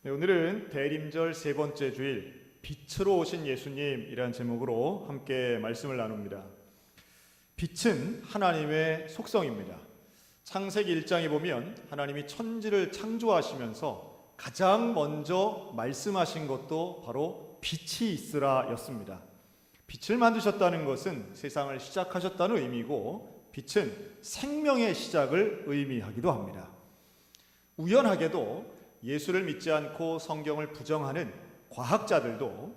네, 오늘은 대림절 세 번째 주일 빛으로 오신 예수님이라는 제목으로 함께 말씀을 나눕니다. 빛은 하나님의 속성입니다. 창세기 1장에 보면 하나님이 천지를 창조하시면서 가장 먼저 말씀하신 것도 바로 빛이 있으라 였습니다. 빛을 만드셨다는 것은 세상을 시작하셨다는 의미고, 빛은 생명의 시작을 의미하기도 합니다. 우연하게도 예수를 믿지 않고 성경을 부정하는 과학자들도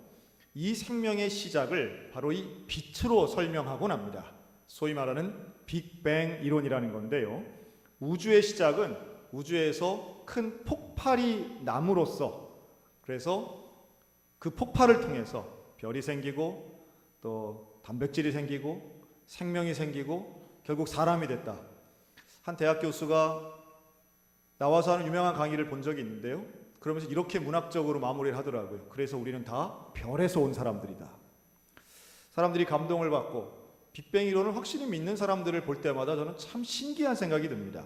이 생명의 시작을 바로 이 빛으로 설명하곤 합니다. 소위 말하는 빅뱅 이론이라는 건데요, 우주의 시작은 우주에서 큰 폭발이 남으로써, 그래서 그 폭발을 통해서 별이 생기고 또 단백질이 생기고 생명이 생기고 결국 사람이 됐다. 한 대학 교수가 나와서 하는 유명한 강의를 본 적이 있는데요, 그러면서 이렇게 문학적으로 마무리를 하더라고요. 그래서 우리는 다 별에서 온 사람들이다. 사람들이 감동을 받고 빅뱅 이론을 확실히 믿는 사람들을 볼 때마다 저는 참 신기한 생각이 듭니다.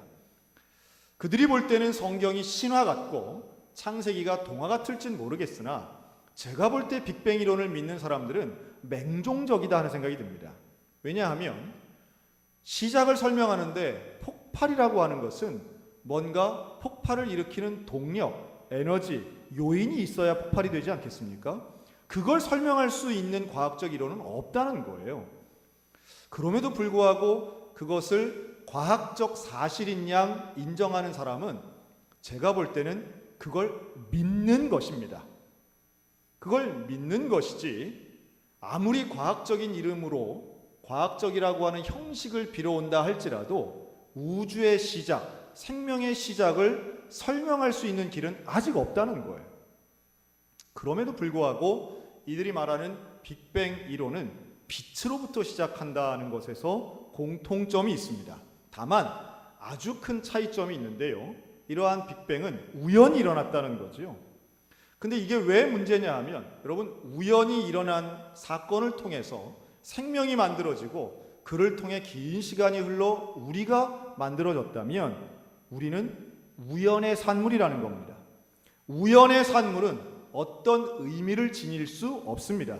그들이 볼 때는 성경이 신화 같고 창세기가 동화 같을진 모르겠으나, 제가 볼 때 빅뱅 이론을 믿는 사람들은 맹종적이다 하는 생각이 듭니다. 왜냐하면 시작을 설명하는데 폭발이라고 하는 것은 뭔가 폭발을 일으키는 동력, 에너지, 요인이 있어야 폭발이 되지 않겠습니까? 그걸 설명할 수 있는 과학적 이론은 없다는 거예요. 그럼에도 불구하고 그것을 과학적 사실인 양 인정하는 사람은 제가 볼 때는 그걸 믿는 것입니다. 그걸 믿는 것이지, 아무리 과학적인 이름으로 과학적이라고 하는 형식을 빌어온다 할지라도 우주의 시작, 생명의 시작을 설명할 수 있는 길은 아직 없다는 거예요. 그럼에도 불구하고 이들이 말하는 빅뱅 이론은 빛으로부터 시작한다는 것에서 공통점이 있습니다. 다만 아주 큰 차이점이 있는데요, 이러한 빅뱅은 우연히 일어났다는 거죠. 근데 이게 왜 문제냐 하면, 여러분, 우연히 일어난 사건을 통해서 생명이 만들어지고 그를 통해 긴 시간이 흘러 우리가 만들어졌다면 우리는 우연의 산물이라는 겁니다. 우연의 산물은 어떤 의미를 지닐 수 없습니다.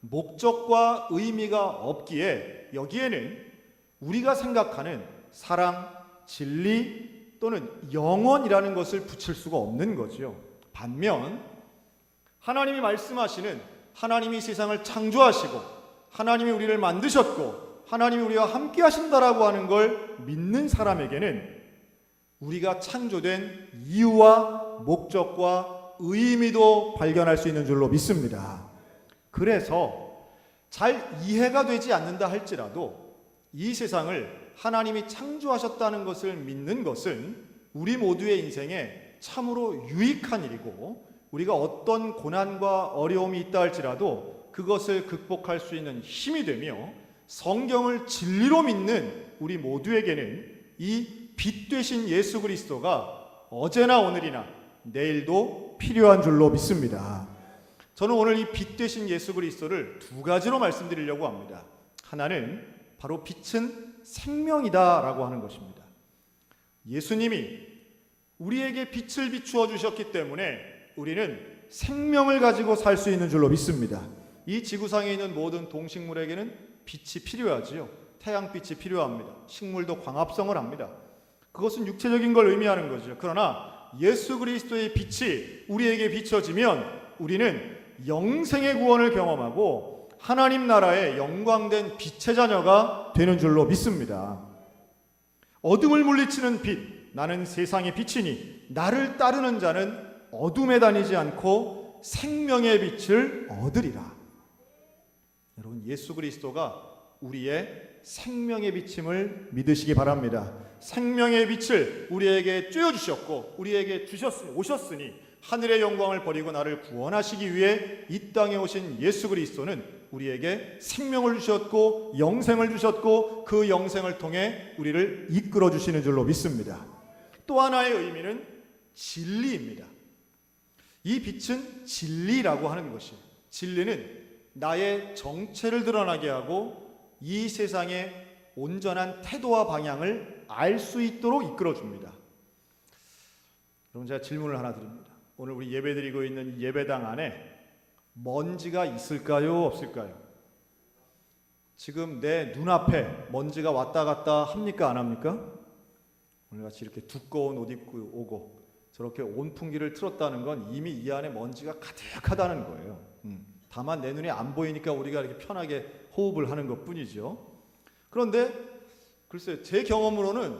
목적과 의미가 없기에 여기에는 우리가 생각하는 사랑, 진리 또는 영원이라는 것을 붙일 수가 없는 거죠. 반면 하나님이 말씀하시는, 하나님이 세상을 창조하시고 하나님이 우리를 만드셨고 하나님이 우리와 함께 하신다라고 하는 걸 믿는 사람에게는 우리가 창조된 이유와 목적과 의미도 발견할 수 있는 줄로 믿습니다. 그래서 잘 이해가 되지 않는다 할지라도 이 세상을 하나님이 창조하셨다는 것을 믿는 것은 우리 모두의 인생에 참으로 유익한 일이고, 우리가 어떤 고난과 어려움이 있다 할지라도 그것을 극복할 수 있는 힘이 되며, 성경을 진리로 믿는 우리 모두에게는 이 빛 되신 예수 그리스도가 어제나 오늘이나 내일도 필요한 줄로 믿습니다. 저는 오늘 이 빛 되신 예수 그리스도를 두 가지로 말씀드리려고 합니다. 하나는 바로 빛은 생명이다 라고 하는 것입니다. 예수님이 우리에게 빛을 비추어 주셨기 때문에 우리는 생명을 가지고 살 수 있는 줄로 믿습니다. 이 지구상에 있는 모든 동식물에게는 빛이 필요하지요. 태양빛이 필요합니다. 식물도 광합성을 합니다. 그것은 육체적인 걸 의미하는 거죠. 그러나 예수 그리스도의 빛이 우리에게 비춰지면 우리는 영생의 구원을 경험하고 하나님 나라의 영광된 빛의 자녀가 되는 줄로 믿습니다. 어둠을 물리치는 빛, 나는 세상의 빛이니 나를 따르는 자는 어둠에 다니지 않고 생명의 빛을 얻으리라. 여러분, 예수 그리스도가 우리의 생명의 빛임을 믿으시기 바랍니다. 생명의 빛을 우리에게 쬐어주셨고 우리에게 오셨으니 하늘의 영광을 버리고 나를 구원하시기 위해 이 땅에 오신 예수 그리스도는 우리에게 생명을 주셨고 영생을 주셨고 그 영생을 통해 우리를 이끌어 주시는 줄로 믿습니다. 또 하나의 의미는 진리입니다. 이 빛은 진리라고 하는 것이에요. 진리는 나의 정체를 드러나게 하고 이 세상의 온전한 태도와 방향을 알 수 있도록 이끌어줍니다. 여러분, 제가 질문을 하나 드립니다. 오늘 우리 예배드리고 있는 이 예배당 안에 먼지가 있을까요? 없을까요? 지금 내 눈앞에 먼지가 왔다 갔다 합니까? 안 합니까? 오늘같이 이렇게 두꺼운 옷 입고 오고 저렇게 온풍기를 틀었다는 건 이미 이 안에 먼지가 가득하다는 거예요. 다만 내 눈에 안 보이니까 우리가 이렇게 편하게 호흡을 하는 것뿐이죠. 그런데 글쎄요, 제 경험으로는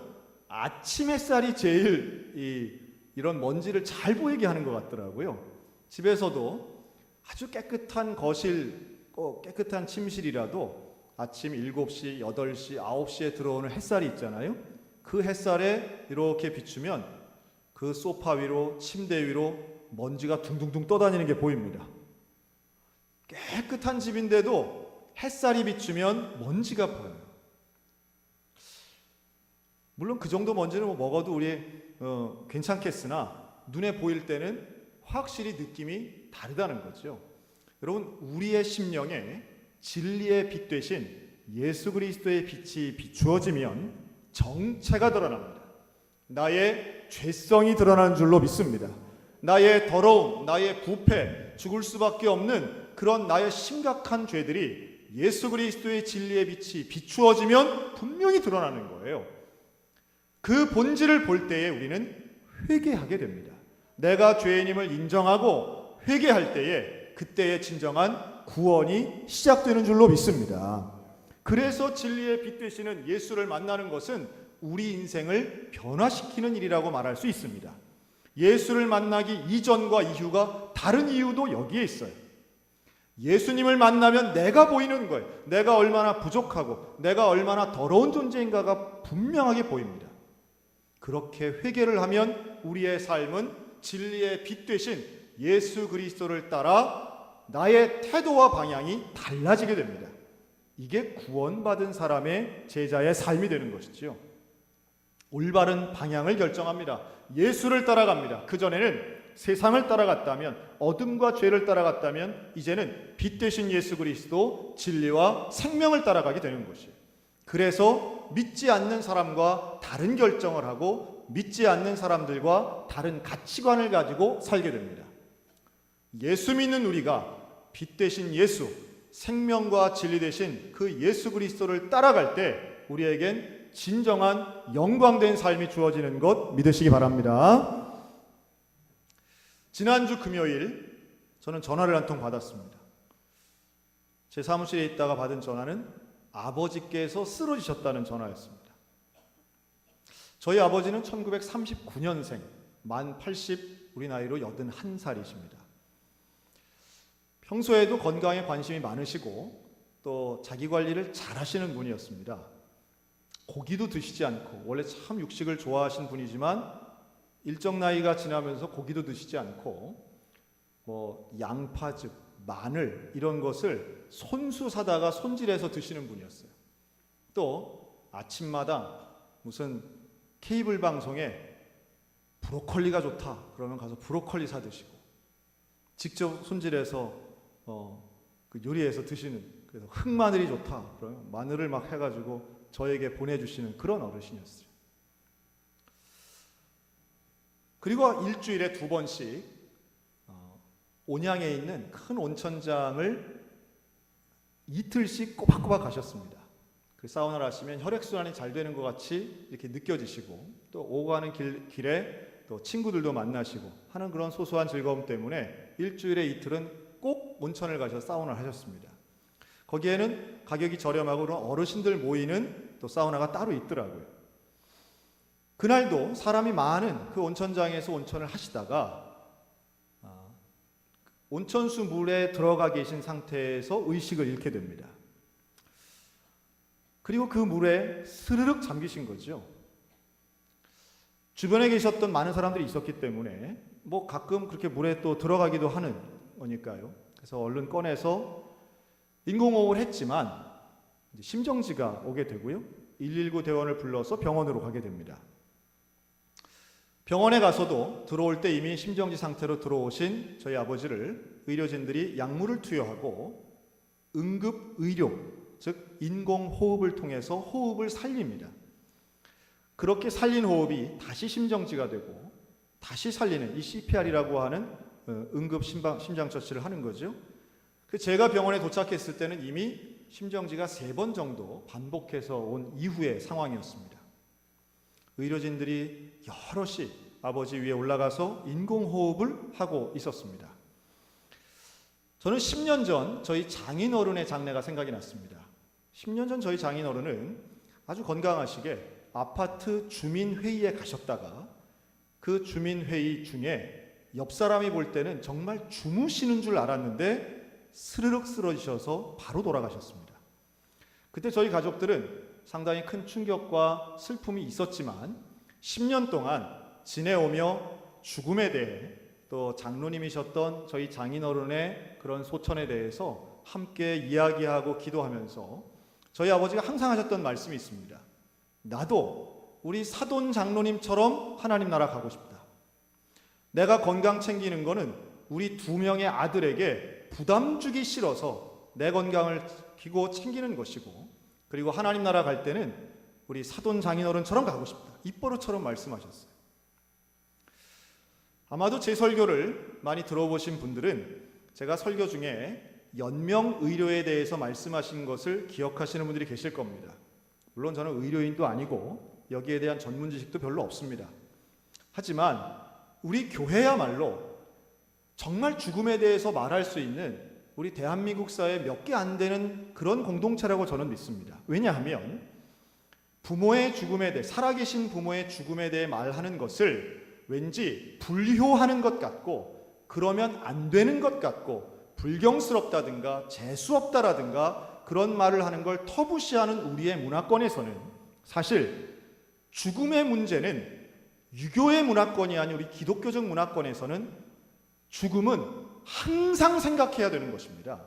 아침 햇살이 제일 이런 먼지를 잘 보이게 하는 것 같더라고요. 집에서도 아주 깨끗한 거실, 깨끗한 침실이라도 아침 7시, 8시, 9시에 들어오는 햇살이 있잖아요. 그 햇살에 이렇게 비추면 그 소파 위로, 침대 위로 먼지가 둥둥둥 떠다니는 게 보입니다. 깨끗한 집인데도 햇살이 비추면 먼지가 보여요. 물론 그 정도 먼지는 먹어도 우리 괜찮겠으나 눈에 보일 때는 확실히 느낌이 다르다는 거죠. 여러분, 우리의 심령에 진리의 빛 되신 예수 그리스도의 빛이 비추어지면 정체가 드러납니다. 나의 죄성이 드러나는 줄로 믿습니다. 나의 더러움, 나의 부패, 죽을 수밖에 없는 그런 나의 심각한 죄들이 예수 그리스도의 진리의 빛이 비추어지면 분명히 드러나는 거예요. 그 본질을 볼 때에 우리는 회개하게 됩니다. 내가 죄인임을 인정하고 회개할 때에 그때의 진정한 구원이 시작되는 줄로 믿습니다. 그래서 진리의 빛 되시는 예수를 만나는 것은 우리 인생을 변화시키는 일이라고 말할 수 있습니다. 예수를 만나기 이전과 이후가 다른 이유도 여기에 있어요. 예수님을 만나면 내가 보이는 거예요. 내가 얼마나 부족하고 내가 얼마나 더러운 존재인가가 분명하게 보입니다. 그렇게 회개를 하면 우리의 삶은 진리의 빛 되신 예수 그리스도를 따라 나의 태도와 방향이 달라지게 됩니다. 이게 구원받은 사람의 제자의 삶이 되는 것이지요. 올바른 방향을 결정합니다. 예수를 따라갑니다. 그전에는 세상을 따라갔다면, 어둠과 죄를 따라갔다면 이제는 빛 되신 예수 그리스도, 진리와 생명을 따라가게 되는 것이에요. 그래서 믿지 않는 사람과 다른 결정을 하고 믿지 않는 사람들과 다른 가치관을 가지고 살게 됩니다. 예수 믿는 우리가 빛 되신 예수, 생명과 진리 되신 그 예수 그리스도를 따라갈 때 우리에겐 진정한 영광된 삶이 주어지는 것 믿으시기 바랍니다. 지난주 금요일 저는 전화를 한 통 받았습니다. 제 사무실에 있다가 받은 전화는 아버지께서 쓰러지셨다는 전화였습니다. 저희 아버지는 1939년생, 만 80, 우리 나이로 81살이십니다. 평소에도 건강에 관심이 많으시고 또 자기 관리를 잘 하시는 분이었습니다. 고기도 드시지 않고, 원래 참 육식을 좋아하신 분이지만 일정 나이가 지나면서 고기도 드시지 않고 양파즙, 마늘 이런 것을 손수 사다가 손질해서 드시는 분이었어요. 또 아침마당 무슨 케이블 방송에 브로콜리가 좋다 그러면 가서 브로콜리 사 드시고, 직접 손질해서 요리해서 드시는, 그래서 흑마늘이 좋다 그러면 마늘을 막 해가지고 저에게 보내주시는 그런 어르신이었어요. 그리고 일주일에 2번씩 온양에 있는 큰 온천장을 이틀씩 꼬박꼬박 가셨습니다. 그 사우나를 하시면 혈액순환이 잘 되는 것 같이 이렇게 느껴지시고, 또 오고 가는 길에 또 친구들도 만나시고 하는 그런 소소한 즐거움 때문에 일주일에 이틀은 꼭 온천을 가셔서 사우나를 하셨습니다. 거기에는 가격이 저렴하고 그런 어르신들 모이는 또 사우나가 따로 있더라고요. 그날도 사람이 많은 그 온천장에서 온천을 하시다가 온천수 물에 들어가 계신 상태에서 의식을 잃게 됩니다. 그리고 그 물에 스르륵 잠기신 거죠. 주변에 계셨던 많은 사람들이 있었기 때문에 가끔 그렇게 물에 또 들어가기도 하는 거니까요. 그래서 얼른 꺼내서 인공호흡을 했지만 심정지가 오게 되고요. 119 대원을 불러서 병원으로 가게 됩니다. 병원에 가서도 들어올 때 이미 심정지 상태로 들어오신 저희 아버지를 의료진들이 약물을 투여하고 응급의료, 즉 인공호흡을 통해서 호흡을 살립니다. 그렇게 살린 호흡이 다시 심정지가 되고 다시 살리는 이 CPR이라고 하는 응급 심장 처치를 하는 거죠. 제가 병원에 도착했을 때는 이미 심정지가 3번 정도 반복해서 온 이후의 상황이었습니다. 의료진들이 여럿이 아버지 위에 올라가서 인공호흡을 하고 있었습니다. 저는 10년 전 저희 장인어른의 장례가 생각이 났습니다. 10년 전 저희 장인어른은 아주 건강하시게 아파트 주민회의에 가셨다가 그 주민회의 중에 옆 사람이 볼 때는 정말 주무시는 줄 알았는데 스르륵 쓰러지셔서 바로 돌아가셨습니다. 그때 저희 가족들은 상당히 큰 충격과 슬픔이 있었지만 10년 동안 지내오며 죽음에 대해 또 장로님이셨던 저희 장인어른의 그런 소천에 대해서 함께 이야기하고 기도하면서 저희 아버지가 항상 하셨던 말씀이 있습니다. 나도 우리 사돈 장로님처럼 하나님 나라 가고 싶다. 내가 건강 챙기는 거는 우리 2명의 아들에게 부담 주기 싫어서 내 건강을 지키고 챙기는 것이고, 그리고 하나님 나라 갈 때는 우리 사돈 장인어른처럼 가고 싶다. 입버릇처럼 말씀하셨어요. 아마도 제 설교를 많이 들어보신 분들은 제가 설교 중에 연명의료에 대해서 말씀하신 것을 기억하시는 분들이 계실 겁니다. 물론 저는 의료인도 아니고 여기에 대한 전문 지식도 별로 없습니다. 하지만 우리 교회야말로 정말 죽음에 대해서 말할 수 있는 우리 대한민국 사회에 몇 개 안 되는 그런 공동체라고 저는 믿습니다. 왜냐하면 부모의 죽음에 대해, 살아계신 부모의 죽음에 대해 말하는 것을 왠지 불효하는 것 같고 그러면 안 되는 것 같고 불경스럽다든가 재수없다라든가 그런 말을 하는 걸 터부시하는 우리의 문화권에서는 사실 죽음의 문제는 유교의 문화권이 아닌 우리 기독교적 문화권에서는 죽음은 항상 생각해야 되는 것입니다.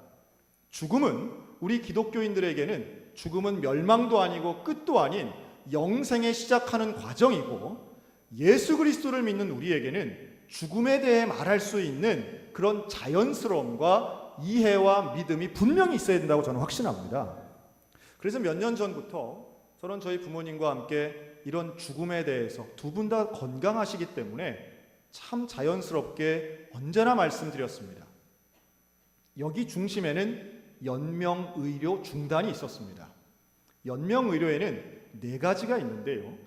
죽음은 우리 기독교인들에게는 죽음은 멸망도 아니고 끝도 아닌 영생에 시작하는 과정이고, 예수 그리스도를 믿는 우리에게는 죽음에 대해 말할 수 있는 그런 자연스러움과 이해와 믿음이 분명히 있어야 된다고 저는 확신합니다. 그래서 몇 년 전부터 저는 저희 부모님과 함께 이런 죽음에 대해서 두 분 다 건강하시기 때문에 참 자연스럽게 언제나 말씀드렸습니다. 여기 중심에는 연명의료 중단이 있었습니다. 연명의료에는 4가지가 있는데요.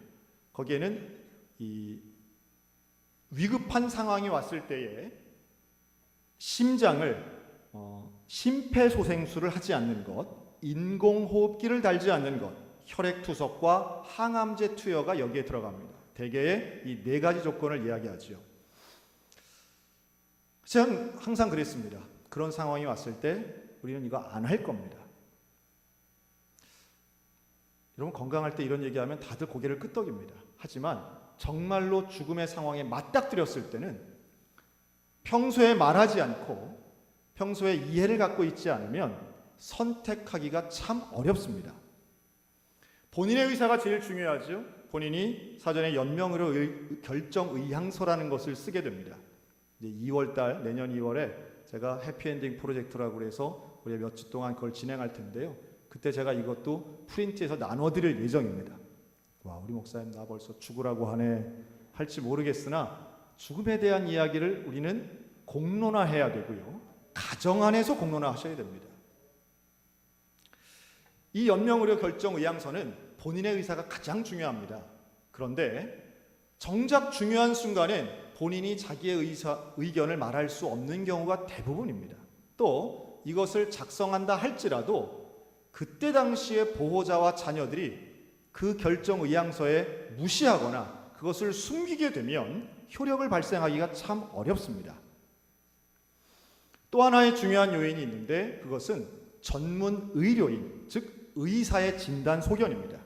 거기에는 이 위급한 상황이 왔을 때에 심장을 심폐소생술을 하지 않는 것, 인공호흡기를 달지 않는 것, 혈액투석과 항암제 투여가 여기에 들어갑니다. 대개의 이 4가지 조건을 이야기하죠. 저는 항상 그랬습니다. 그런 상황이 왔을 때 우리는 이거 안 할 겁니다. 여러분, 건강할 때 이런 얘기하면 다들 고개를 끄덕입니다. 하지만 정말로 죽음의 상황에 맞닥뜨렸을 때는 평소에 말하지 않고 평소에 이해를 갖고 있지 않으면 선택하기가 참 어렵습니다. 본인의 의사가 제일 중요하죠. 본인이 사전에 연명의료 결정의향서라는 것을 쓰게 됩니다. 이제 2월달, 내년 2월에 제가 해피엔딩 프로젝트라고 해서 우리 몇 주 동안 그걸 진행할 텐데요. 그때 제가 이것도 프린트해서 나눠드릴 예정입니다. 와, 우리 목사님 나 벌써 죽으라고 하네 할지 모르겠으나 죽음에 대한 이야기를 우리는 공론화해야 되고요. 가정 안에서 공론화하셔야 됩니다. 이 연명의료 결정의향서는 본인의 의사가 가장 중요합니다. 그런데 정작 중요한 순간엔 본인이 자기의 의견을 말할 수 없는 경우가 대부분입니다. 또 이것을 작성한다 할지라도 그때 당시에 보호자와 자녀들이 그 결정의향서에 무시하거나 그것을 숨기게 되면 효력을 발생하기가 참 어렵습니다. 또 하나의 중요한 요인이 있는데 그것은 전문 의료인, 즉 의사의 진단 소견입니다.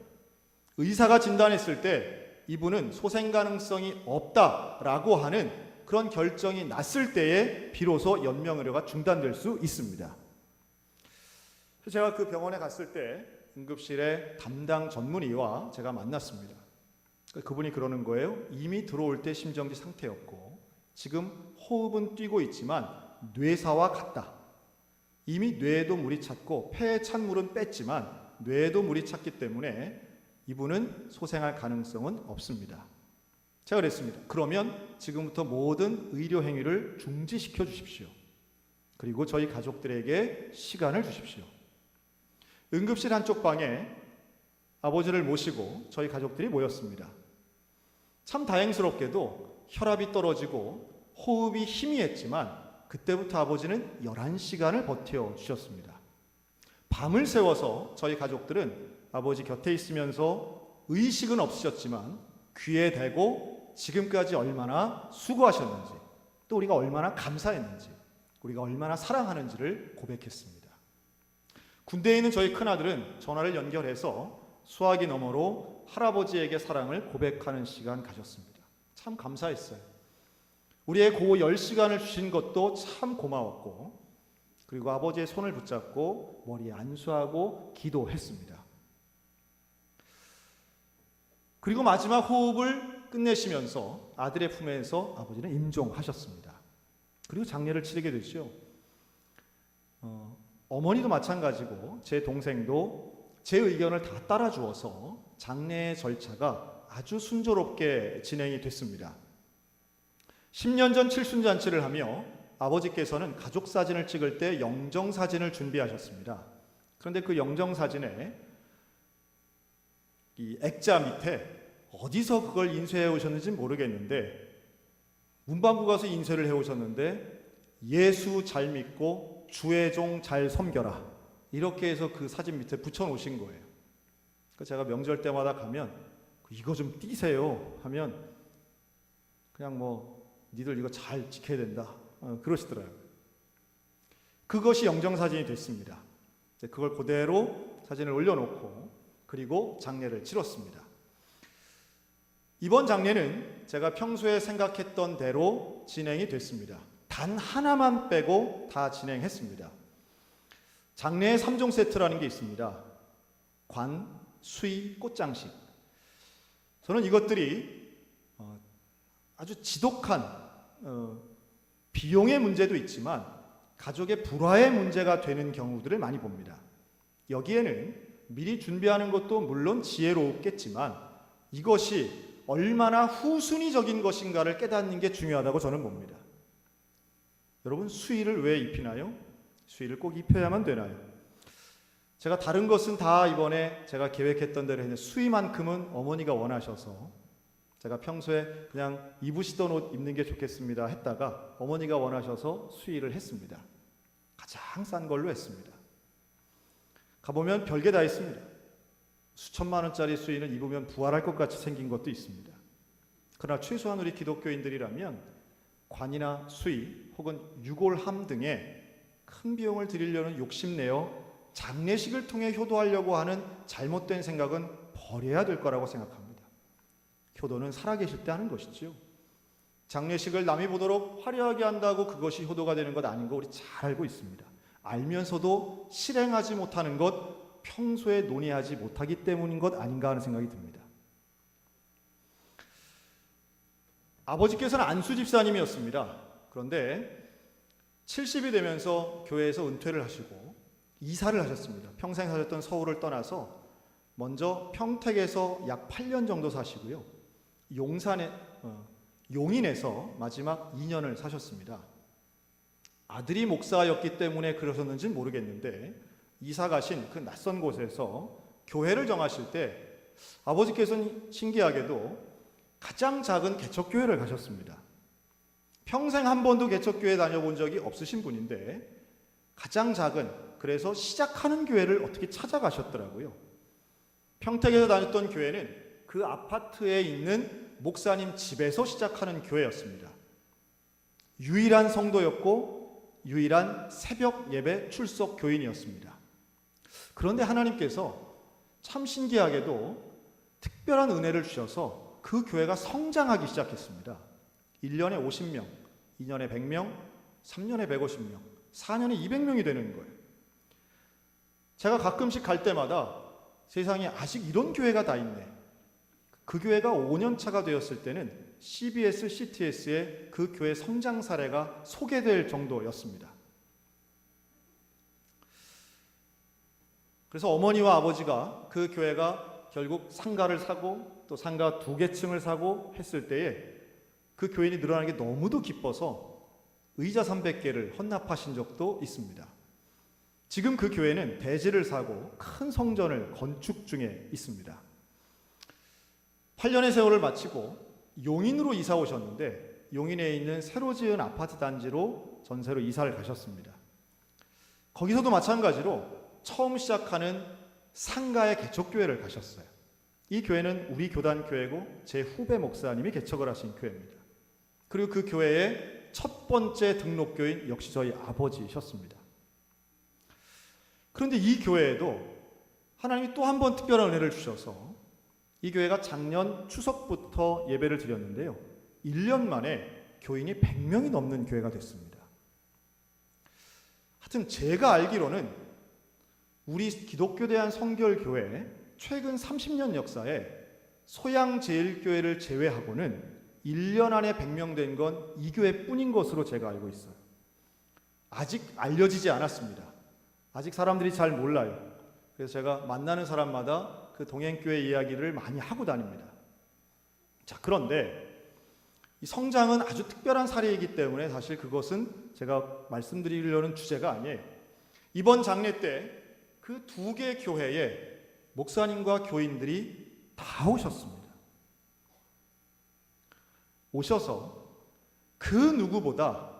의사가 진단했을 때 이분은 소생 가능성이 없다라고 하는 그런 결정이 났을 때에 비로소 연명의료가 중단될 수 있습니다. 제가 그 병원에 갔을 때 응급실의 담당 전문의와 제가 만났습니다. 그분이 그러는 거예요. 이미 들어올 때 심정지 상태였고 지금 호흡은 뛰고 있지만 뇌사와 같다. 이미 뇌에도 물이 찼고 폐에 찬 물은 뺐지만 뇌에도 물이 찼기 때문에 이분은 소생할 가능성은 없습니다. 제가 그랬습니다. 그러면 지금부터 모든 의료 행위를 중지시켜 주십시오. 그리고 저희 가족들에게 시간을 주십시오. 응급실 한쪽 방에 아버지를 모시고 저희 가족들이 모였습니다. 참 다행스럽게도 혈압이 떨어지고 호흡이 희미했지만 그때부터 아버지는 11시간을 버텨주셨습니다. 밤을 새워서 저희 가족들은 아버지 곁에 있으면서 의식은 없으셨지만 귀에 대고 지금까지 얼마나 수고하셨는지, 또 우리가 얼마나 감사했는지, 우리가 얼마나 사랑하는지를 고백했습니다. 군대에 있는 저희 큰아들은 전화를 연결해서 수화기 너머로 할아버지에게 사랑을 고백하는 시간 가졌습니다. 참 감사했어요. 우리의 고 10시간을 주신 것도 참 고마웠고, 그리고 아버지의 손을 붙잡고 머리에 안수하고 기도했습니다. 그리고 마지막 호흡을 끝내시면서 아들의 품에서 아버지는 임종하셨습니다. 그리고 장례를 치르게 되죠. 어머니도 마찬가지고 제 동생도 제 의견을 다 따라주어서 장례 절차가 아주 순조롭게 진행이 됐습니다. 10년 전 칠순잔치를 하며 아버지께서는 가족 사진을 찍을 때 영정사진을 준비하셨습니다. 그런데 그 영정사진에 이 액자 밑에 어디서 그걸 인쇄해 오셨는지 모르겠는데 문방구 가서 인쇄를 해 오셨는데 예수 잘 믿고 주의 종 잘 섬겨라 이렇게 해서 그 사진 밑에 붙여 놓으신 거예요. 그러니까 제가 명절 때마다 가면 이거 좀 띄세요 하면 그냥 니들 이거 잘 지켜야 된다 그러시더라고요. 그것이 영정사진이 됐습니다. 그걸 그대로 사진을 올려놓고 그리고 장례를 치렀습니다. 이번 장례는 제가 평소에 생각했던 대로 진행이 됐습니다. 단 하나만 빼고 다 진행했습니다. 장례의 3종 세트라는 게 있습니다. 관, 수의, 꽃장식. 저는 이것들이 아주 지독한 비용의 문제도 있지만 가족의 불화의 문제가 되는 경우들을 많이 봅니다. 여기에는 미리 준비하는 것도 물론 지혜롭겠지만 이것이 얼마나 후순위적인 것인가를 깨닫는 게 중요하다고 저는 봅니다. 여러분, 수의를 왜 입히나요? 수의를 꼭 입혀야만 되나요? 제가 다른 것은 다 이번에 제가 계획했던 대로 했는데 수의만큼은 어머니가 원하셔서 제가 평소에 그냥 입으시던 옷 입는 게 좋겠습니다 했다가 어머니가 원하셔서 수의를 했습니다. 가장 싼 걸로 했습니다. 가보면 별게 다 있습니다. 수천만 원짜리 수의는 입으면 부활할 것 같이 생긴 것도 있습니다. 그러나 최소한 우리 기독교인들이라면 관이나 수의 혹은 유골함 등의 큰 비용을 들이려는 욕심내어 장례식을 통해 효도하려고 하는 잘못된 생각은 버려야 될 거라고 생각합니다. 효도는 살아계실 때 하는 것이지요. 장례식을 남이 보도록 화려하게 한다고 그것이 효도가 되는 것 아닌 거 우리 잘 알고 있습니다. 알면서도 실행하지 못하는 것, 평소에 논의하지 못하기 때문인 것 아닌가 하는 생각이 듭니다. 아버지께서는 안수 집사님이었습니다. 그런데 70이 되면서 교회에서 은퇴를 하시고 이사를 하셨습니다. 평생 사셨던 서울을 떠나서 먼저 평택에서 약 8년 정도 사시고요. 용인에서 마지막 2년을 사셨습니다. 아들이 목사였기 때문에 그러셨는지는 모르겠는데 이사 가신 그 낯선 곳에서 교회를 정하실 때 아버지께서는 신기하게도 가장 작은 개척교회를 가셨습니다. 평생 한 번도 개척교회 다녀본 적이 없으신 분인데 가장 작은, 그래서 시작하는 교회를 어떻게 찾아가셨더라고요. 평택에서 다녔던 교회는 그 아파트에 있는 목사님 집에서 시작하는 교회였습니다. 유일한 성도였고 유일한 새벽 예배 출석 교인이었습니다. 그런데 하나님께서 참 신기하게도 특별한 은혜를 주셔서 그 교회가 성장하기 시작했습니다. 1년에 50명, 2년에 100명, 3년에 150명, 4년에 200명이 되는 거예요. 제가 가끔씩 갈 때마다 세상에 아직 이런 교회가 다 있네. 그 교회가 5년 차가 되었을 때는 CBS, CTS에 그 교회 성장 사례가 소개될 정도였습니다. 그래서 어머니와 아버지가 그 교회가 결국 상가를 사고 또 상가 2개 층을 사고 했을 때에 그 교인이 늘어나는 게 너무도 기뻐서 의자 300개를 헌납하신 적도 있습니다. 지금 그 교회는 대지를 사고 큰 성전을 건축 중에 있습니다. 8년의 세월을 마치고 용인으로 이사 오셨는데 용인에 있는 새로 지은 아파트 단지로 전세로 이사를 가셨습니다. 거기서도 마찬가지로 처음 시작하는 상가의 개척교회를 가셨어요. 이 교회는 우리 교단 교회고 제 후배 목사님이 개척을 하신 교회입니다. 그리고 그 교회의 첫 번째 등록교인 역시 저희 아버지셨습니다. 그런데 이 교회에도 하나님이 또 한 번 특별한 은혜를 주셔서 이 교회가 작년 추석부터 예배를 드렸는데요. 1년 만에 교인이 100명이 넘는 교회가 됐습니다. 하여튼 제가 알기로는 우리 기독교 대한 성결교회 최근 30년 역사에 소양제일교회를 제외하고는 1년 안에 100명 된 건 이 교회뿐인 것으로 제가 알고 있어요. 아직 알려지지 않았습니다. 아직 사람들이 잘 몰라요. 그래서 제가 만나는 사람마다 그 동행교회 이야기를 많이 하고 다닙니다. 자, 그런데 이 성장은 아주 특별한 사례이기 때문에 사실 그것은 제가 말씀드리려는 주제가 아니에요. 이번 장례 때 그 2개 교회에 목사님과 교인들이 다 오셨습니다. 오셔서 그 누구보다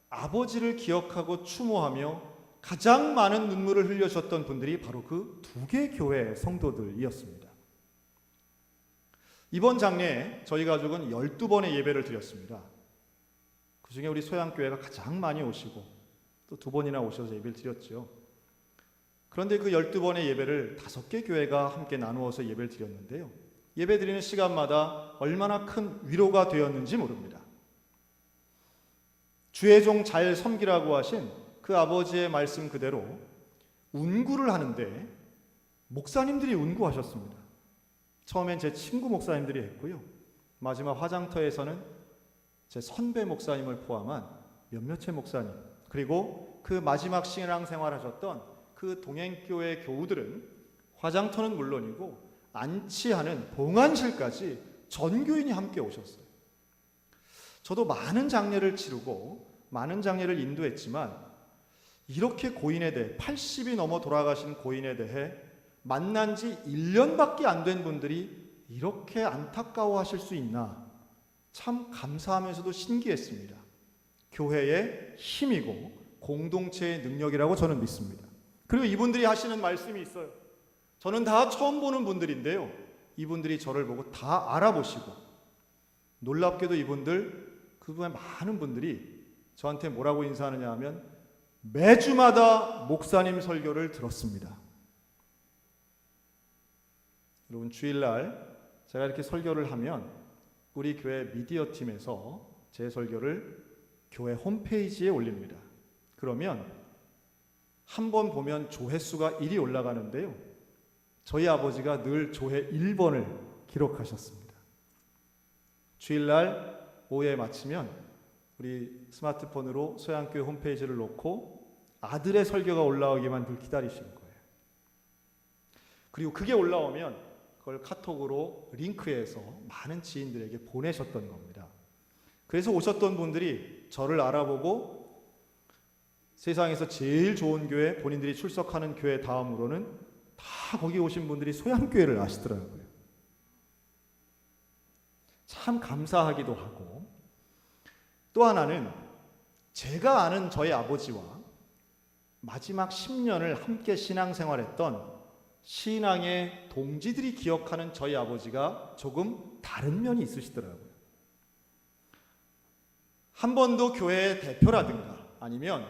아버지를 기억하고 추모하며 가장 많은 눈물을 흘려주셨던 분들이 바로 그 2개 교회의 성도들이었습니다. 이번 장례에 저희 가족은 12번의 예배를 드렸습니다. 그 중에 우리 소양교회가 가장 많이 오시고 또 2번이나 오셔서 예배를 드렸죠. 그런데 그 12번의 예배를 5개 교회가 함께 나누어서 예배를 드렸는데요. 예배 드리는 시간마다 얼마나 큰 위로가 되었는지 모릅니다. 주의 종 잘 섬기라고 하신 그 아버지의 말씀 그대로 운구를 하는데 목사님들이 운구하셨습니다. 처음엔 제 친구 목사님들이 했고요. 마지막 화장터에서는 제 선배 목사님을 포함한 몇몇의 목사님, 그리고 그 마지막 신앙생활 하셨던 그 동행교회 교우들은 화장터는 물론이고 안치하는 봉안실까지 전 교인이 함께 오셨어요. 저도 많은 장례를 치르고 많은 장례를 인도했지만 이렇게 고인에 대해 80이 넘어 돌아가신 고인에 대해 만난 지 1년밖에 안 된 분들이 이렇게 안타까워하실 수 있나 참 감사하면서도 신기했습니다. 교회의 힘이고 공동체의 능력이라고 저는 믿습니다. 그리고 이분들이 하시는 말씀이 있어요. 저는 다 처음 보는 분들인데요. 이분들이 저를 보고 다 알아보시고 놀랍게도 이분들 그분의 많은 분들이 저한테 뭐라고 인사하느냐 하면 매주마다 목사님 설교를 들었습니다. 여러분 주일날 제가 이렇게 설교를 하면 우리 교회 미디어 팀에서 제 설교를 교회 홈페이지에 올립니다. 그러면 한 번 보면 조회수가 1이 올라가는데요. 저희 아버지가 늘 조회 1번을 기록하셨습니다. 주일날 오후에 마치면 우리 스마트폰으로 소양교회 홈페이지를 놓고 아들의 설교가 올라오기만 늘 기다리시는 거예요. 그리고 그게 올라오면 그걸 카톡으로 링크해서 많은 지인들에게 보내셨던 겁니다. 그래서 오셨던 분들이 저를 알아보고 세상에서 제일 좋은 교회, 본인들이 출석하는 교회 다음으로는 다 거기 오신 분들이 소양교회를 아시더라고요. 참 감사하기도 하고, 또 하나는 제가 아는 저희 아버지와 마지막 10년을 함께 신앙생활했던 신앙의 동지들이 기억하는 저희 아버지가 조금 다른 면이 있으시더라고요. 한 번도 교회의 대표라든가 아니면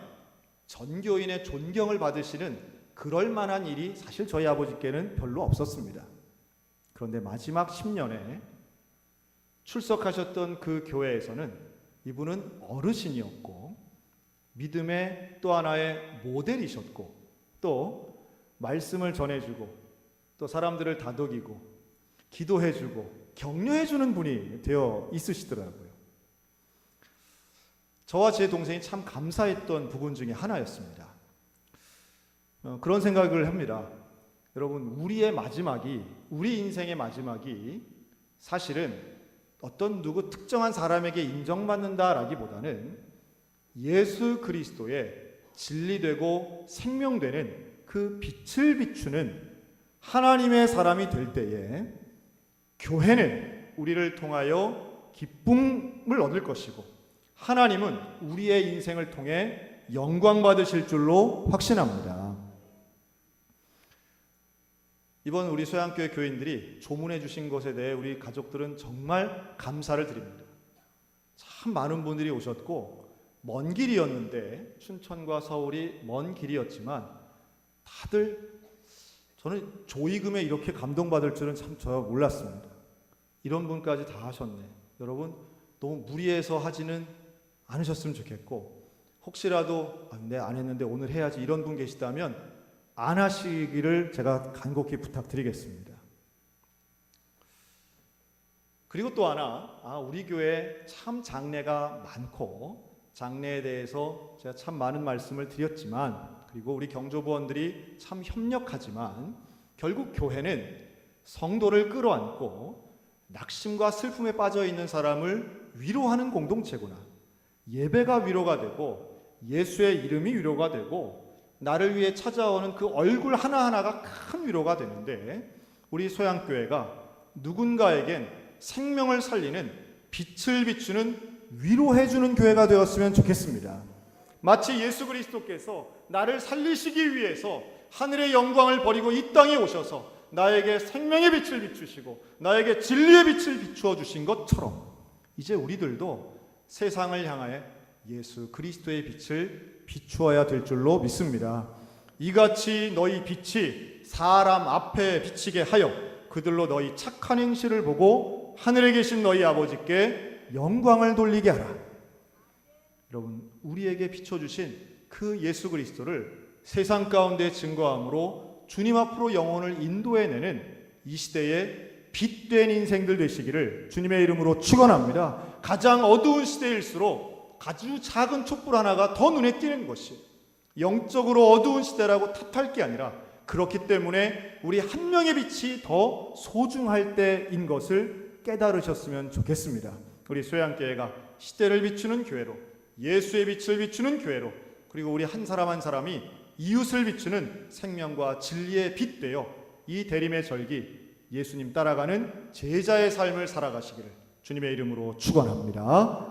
전교인의 존경을 받으시는 그럴 만한 일이 사실 저희 아버지께는 별로 없었습니다. 그런데 마지막 10년에 출석하셨던 그 교회에서는 이분은 어르신이었고 믿음의 또 하나의 모델이셨고 또 말씀을 전해주고 또 사람들을 다독이고 기도해주고 격려해주는 분이 되어 있으시더라고요. 저와 제 동생이 참 감사했던 부분 중에 하나였습니다. 그런 생각을 합니다. 여러분, 우리 인생의 마지막이 사실은 어떤 누구 특정한 사람에게 인정받는다라기보다는 예수 그리스도의 진리되고 생명되는 그 빛을 비추는 하나님의 사람이 될 때에 교회는 우리를 통하여 기쁨을 얻을 것이고 하나님은 우리의 인생을 통해 영광 받으실 줄로 확신합니다. 이번 우리 소양교회 교인들이 조문해 주신 것에 대해 우리 가족들은 정말 감사를 드립니다. 참 많은 분들이 오셨고 먼 길이었는데 춘천과 서울이 먼 길이었지만 다들 저는 조의금에 이렇게 감동받을 줄은 참 저 몰랐습니다. 이런 분까지 다 하셨네. 여러분 너무 무리해서 하지는 않으셨으면 좋겠고 혹시라도 네, 안 했는데 오늘 해야지 이런 분 계시다면 안 하시기를 제가 간곡히 부탁드리겠습니다. 그리고 또 하나, 우리 교회 참 장례가 많고 장례에 대해서 제가 참 많은 말씀을 드렸지만 그리고 우리 경조부원들이 참 협력하지만 결국 교회는 성도를 끌어안고 낙심과 슬픔에 빠져 있는 사람을 위로하는 공동체구나. 예배가 위로가 되고 예수의 이름이 위로가 되고 나를 위해 찾아오는 그 얼굴 하나하나가 큰 위로가 되는데 우리 소양교회가 누군가에겐 생명을 살리는 빛을 비추는 위로해주는 교회가 되었으면 좋겠습니다. 마치 예수 그리스도께서 나를 살리시기 위해서 하늘의 영광을 버리고 이 땅에 오셔서 나에게 생명의 빛을 비추시고 나에게 진리의 빛을 비추어 주신 것처럼 이제 우리들도 세상을 향하여 예수 그리스도의 빛을 비추어야 될 줄로 믿습니다. 이같이 너희 빛이 사람 앞에 비치게 하여 그들로 너희 착한 행실을 보고 하늘에 계신 너희 아버지께 영광을 돌리게 하라. 여러분 우리에게 비춰주신 그 예수 그리스도를 세상 가운데 증거함으로 주님 앞으로 영혼을 인도해내는 이 시대의 빛된 인생들 되시기를 주님의 이름으로 축원합니다. 가장 어두운 시대일수록 아주 작은 촛불 하나가 더 눈에 띄는 것이 영적으로 어두운 시대라고 탓할 게 아니라 그렇기 때문에 우리 한 명의 빛이 더 소중할 때인 것을 깨달으셨으면 좋겠습니다. 우리 소양교회가 시대를 비추는 교회로 예수의 빛을 비추는 교회로 그리고 우리 한 사람 한 사람이 이웃을 비추는 생명과 진리의 빛 되어 이 대림의 절기 예수님 따라가는 제자의 삶을 살아가시기를 주님의 이름으로 축원합니다.